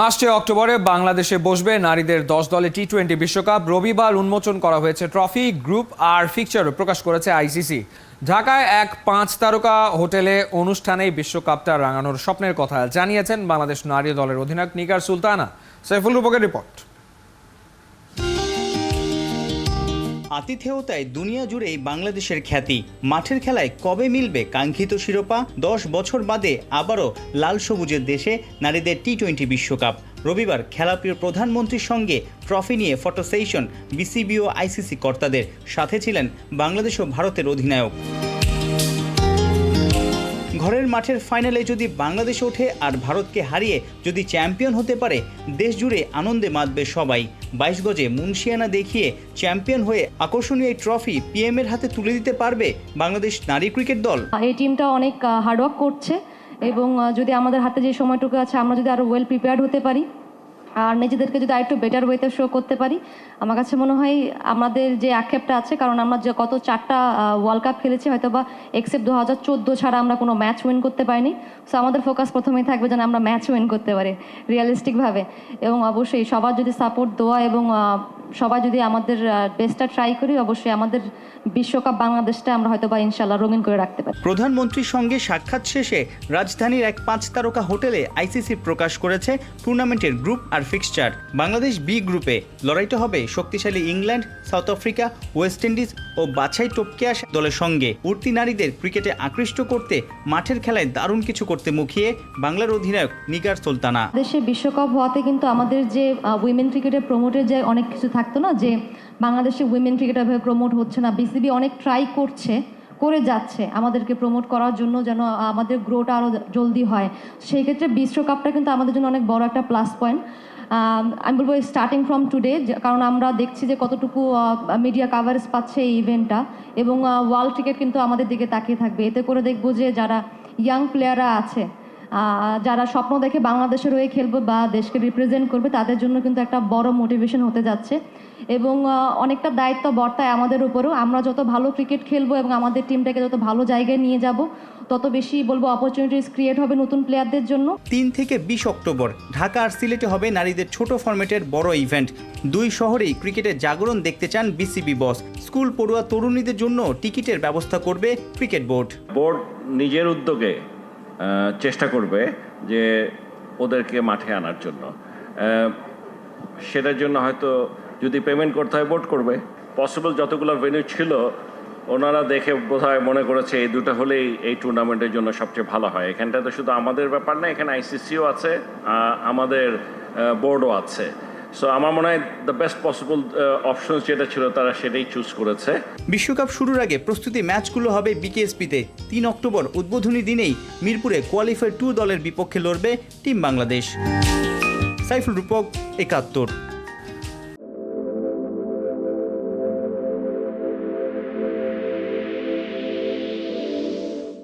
আসছে অক্টোবরে বাংলাদেশে বসবে নারীদের 10 দলে টি-20 বিশ্বকাপ। রবিবার উন্মোচন করা হয়েছে ট্রফি, গ্রুপ আর ফিকচারও প্রকাশ করেছে আইসিসি। ঢাকায় এক 5 তারকা হোটেলে অনুষ্ঠানেই বিশ্বকাপটা রাঙানোর স্বপ্নের কথা জানিয়েছেন বাংলাদেশ নারী দলের অধিনায়ক নিগার সুলতানা। সাইফুল রূপকের রিপোর্ট। আতিথেয়তায় দুনিয়া জুড়েই বাংলাদেশের খ্যাতি। মাঠের খেলায় কবে মিলবে কাঙ্ক্ষিত শিরোপা? 10 বছর বাদে আবারও লাল সবুজের দেশে নারীদের টি-20 বিশ্বকাপ। রবিবার খেলাপ্রিয় প্রধানমন্ত্রীর সঙ্গে ট্রফি নিয়ে ফটো সেশন বিসিবি ও আইসিসি কর্তাদের। সাথে ছিলেন বাংলাদেশ ও ভারতের অধিনায়ক। ঘরের মাঠের ফাইনালে যদি বাংলাদেশ ওঠে আর ভারতকে হারিয়ে যদি চ্যাম্পিয়ন হতে পারে, দেশ জুড়ে আনন্দে মাতবে সবাই। 22 গজে মুন্সিয়ানা দেখিয়ে চ্যাম্পিয়ন হয়ে আকর্ষণীয় এই ট্রফি পিএম এর হাতে তুলে দিতে পারবে বাংলাদেশ নারী ক্রিকেট দল। এই টিমটা অনেক হার্ডওয়ার্ক করছে এবং যদি আমাদের হাতে যে সময়টুকু আছে আমরা যদি আরো ওয়েল প্রিপেয়ার্ড হতে পারি আর নিজেদেরকে যদি আরেকটু বেটার ওয়েতে শো করতে পারি, আমার কাছে মনে হয় আমাদের যে আক্ষেপটা আছে, কারণ আমরা যে গত 4টা ওয়ার্ল্ড কাপ খেলেছি, হয়তো বা এক্সেপ্ট 2014 ছাড়া আমরা কোনো ম্যাচ উইন করতে পারিনি। সো আমাদের ফোকাস প্রথমেই থাকবে যেন আমরা ম্যাচ উইন করতে পারি রিয়েলিস্টিকভাবে। এবং অবশ্যই সবার যদি সাপোর্ট দেওয়া এবং সবাই যদি আমাদের বেস্টটা ট্রাই করি, অবশ্যই আমাদের বিশ্বকাপ বাংলাদেশটা আমরা হয়তো বা ইনশাল্লাহ রঙিন করে রাখতে পারি। প্রধানমন্ত্রীর সঙ্গে সাক্ষাৎ শেষে রাজধানীর এক 5 তারকা হোটেলে আইসিসি প্রকাশ করেছে টুর্নামেন্টের গ্রুপ আর ফিক্সচার। বাংলাদেশ বি গ্রুপে লড়াইটা হবে শক্তিশালী England, South Africa, West Indies ও বাছাই টপকে আসা দলের সঙ্গে। উঠতি নারীদের ক্রিকেটে আকৃষ্ট করতে মাঠের খেলায় দারুণ কিছু করতে মুখিয়ে বাংলার অধিনায়ক নিগার সুলতানা। দেশে বিশ্বকাপ হওয়াতে কিন্তু আমাদের যে উইমেন ক্রিকেটের প্রমোটের যে অনেক কিছু থাকতো না, যে বাংলাদেশে উইমেন ক্রিকেট এভাবে প্রমোট হচ্ছে না। বিসিবি অনেক ট্রাই করে যাচ্ছে আমাদেরকে প্রমোট করার জন্য, যেন আমাদের গ্রোটা আরও জলদি হয়। সেই ক্ষেত্রে বিশ্বকাপটা কিন্তু আমাদের জন্য অনেক বড় একটা প্লাস পয়েন্ট। আমি বলবো স্টার্টিং ফ্রম টুডে, কারণ আমরা দেখছি যে কতটুকু মিডিয়া কাভারেজ পাচ্ছে এই ইভেন্টটা, এবং ওয়ার্ল্ড ক্রিকেট কিন্তু আমাদের দিকে তাকিয়ে থাকবে। এতে করে দেখবো যে যারা ইয়াং প্লেয়াররা আছে, যারা স্বপ্ন দেখে বাংলাদেশের হয়ে খেলবে বা দেশকে রিপ্রেজেন্ট করবে, তাদের জন্য কিন্তু একটা বড় মোটিভেশন হতে যাচ্ছে। এবং অনেকটা দায়িত্ব বর্তায় আমাদের উপরেও। আমরা যত ভালো ক্রিকেট খেলবো এবং আমাদের টিমটাকে যত ভালো জায়গায় নিয়ে যাব, তত বেশি বলবো অপরচুনিটিস ক্রিয়েট হবে নতুন প্লেয়ারদের জন্য। 3 থেকে 20 অক্টোবর ঢাকা আর সিলেটে হবে নারীদের ছোট ফরম্যাটের বড় ইভেন্ট। 2 শহরেই ক্রিকেটের জাগরণ দেখতে চান বিসিবি বস। স্কুল পড়ুয়া তরুণীদের জন্য টিকিটের ব্যবস্থা করবে ক্রিকেট বোর্ড। নিজের উদ্যোগে চেষ্টা করবে যে ওদেরকে মাঠে আনার জন্য। সেটার জন্য হয়তো যদি পেমেন্ট করতে হয় বোর্ড করবে। পসিবল যতগুলো ভেন্যু ছিল ওনারা দেখে বোধহয় মনে করেছে এই দুটো হলেই এই টুর্নামেন্টের জন্য সবচেয়ে ভালো হয়। এখানটা তো শুধু আমাদের ব্যাপার না, এখানে আইসিসিও আছে, আমাদের বোর্ডও আছে। সো আমার মনে হয় দ্য বেস্ট পসিবল অপশন যেটা ছিল তারা সেটাই চুজ করেছে। বিশ্বকাপ শুরুর আগে প্রস্তুতি ম্যাচগুলো হবে বিকেএসপিতে। 3 অক্টোবর উদ্বোধনী দিনেই মিরপুরে কোয়ালিফায়ার 2 দলের বিপক্ষে লড়বে টিম বাংলাদেশ। সাইফুল রূপক, 71।